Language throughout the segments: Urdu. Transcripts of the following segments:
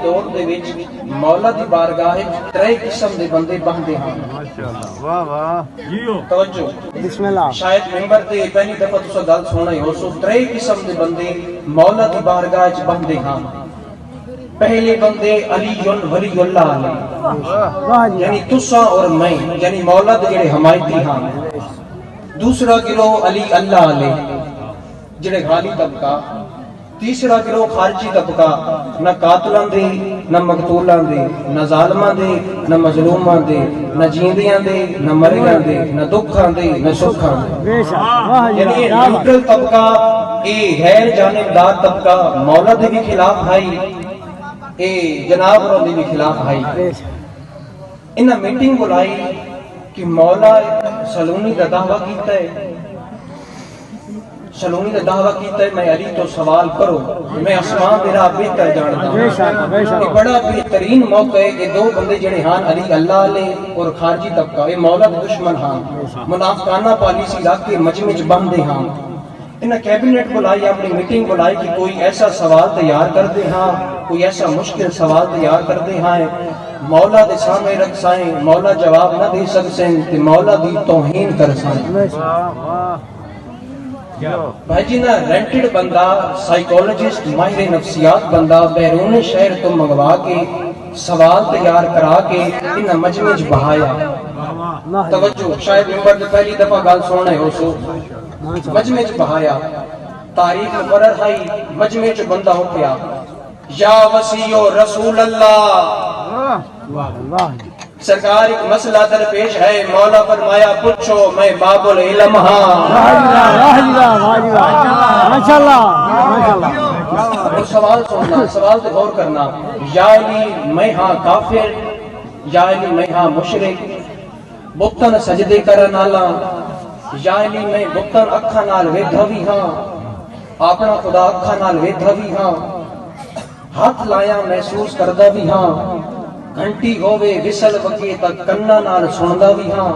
دور دے وچ مولا دی بارگاہ وچ ترے قسم دے بندے بہندے ہن۔ ماشاءاللہ واہ واہ جیو توجہ بسم اللہ۔ شاید ممبر تے پہلی دفعہ تساں گل سنئی ہو سو ترے قسم دے بندے مولا دی بارگاہ وچ بہندے ہن۔ پہلے بندے علی ولی اللہ علیہ یعنی تساں اور میں یعنی مولا دے جڑے حمایتی ہن۔ دوسرا گروہ علی اللہ علیہ جڑے غالی طبقہ۔ تیسرا گروہ خارجی طبقہ، نہ قاتلاں دے نہ مقتولاں دے نہ ظالماں دے نہ مظلوماں دے نہ جیندیاں دے نہ مریاں دے نہ دکھاں دے نہ سکھاں دے، یعنی یہ نیوٹرل طبقہ، اے غیر جانبدار طبقہ مولا دے بھی خلاف بھائی، اے جناب دے بھی خلاف بھائی۔ انہاں میٹنگ بلائی کہ مولا سلونی دا دعویٰ کیتا ہے، سلونی نے دعویٰ کیتا ہے میں علی تو سوال کرو، میں آسمان دے راہ بہتر جانتا ہوں۔ یہ بڑا بہترین موقع ہے کہ دو بندے جڑے ہان علی اللہ علیہ اور خارجی طبقہ، یہ مولا دے دشمن ہان، منافقانہ پالیسی رکھ کے مجمع وچ بندے ہان۔ انہاں کیبنٹ بلائی، اپنی میٹنگ بلائی کہ کوئی ایسا سوال تیار کر دے ہاں، کوئی ایسا مشکل سوال تیار کر دے ہاں مولا دے سامنے رکھ سائیں، مولا جواب نہ دے سکسیں تے مولا دی توہین کر سائیں۔ بھائی جی نا رینٹڈ بندہ، سائیکولوجسٹ، ماہر نفسیات بندہ بیرون شہر تو منگوا کے سوال تیار کرا کے انہاں مجمع وچ بہایا۔ توجہ شاید ممبر تے پہلی دفعہ گل سننے ہو سو، مجمع وچ بہایا، تاریخ مقرر ہے، مجمع وچ بندہ اٹھیا، یا وسیع رسول اللہ، سرکار ایک مسئلہ درپیش ہے، مولا فرمایا پوچھو میں باب العلم ہاں۔ اور سوال سننا، سوال سے غور کرنا، یا علی میں ہاں کافر، یا علی میں ہاں مشرک، بتن سجدے کرن والا، یا علی میں بتن اکھاں نال ویدھا وی ہاں، اپنا خدا اکھاں نال ویدھا وی ہاں، ہاتھ لایا محسوس کردا وی ہاں، گھنٹی ہووے وسل وگے تک کناں نال سندا وی ہاں،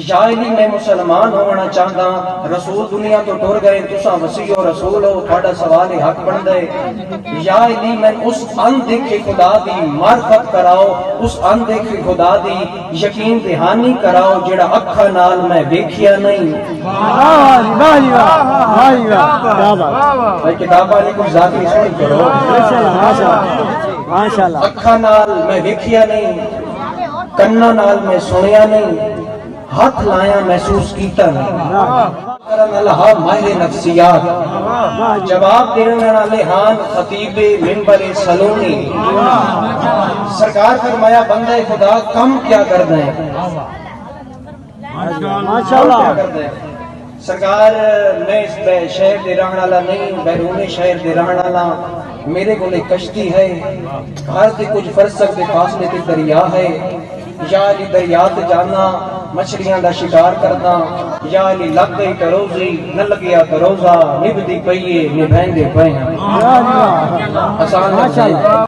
یا علی میں مسلمان ہونا چاہتا، رسول دنیا تو ٹر گئے، تساں وسیع و رسول ہو، تھوڑا سوال حق بندا ہے، یا علی میں اس اندیکھے خدا دی معرفت کراؤ، اس اندیکھے خدا دی یقین دہانی کراؤ جڑا اکھاں نال میں ویکھیا نہیں۔ بھائی کتاباں نے کچھ ذاتی سنی کرو، اکھاں نال میں ویکھیا نہیں، کناں نال میں سنیا نہیں، ہاتھ لایا محسوس کیتا نہیں۔ اللہ ماہر نفسیات، جواب دینے والے ہان خطیب منبر سلونی۔ سرکار فرمایا بندہ خدا کم کیا کرنا ہے؟ سرکار میں اس شہر دے رہن والا نہیں، بیرون شہر دے رہن والا، میرے کو ایک کشتی ہے، گھر سے کچھ فرسخ دے فاصلے تے دریا ہے، یا علی دریا تے جانا مچھلیاں دا شکار کرنا، یا علی لگ گئی تو روزی نہ لگیا تو روزہ، نبھدی پئیے نبھیندے پئے۔ آسان ہے۔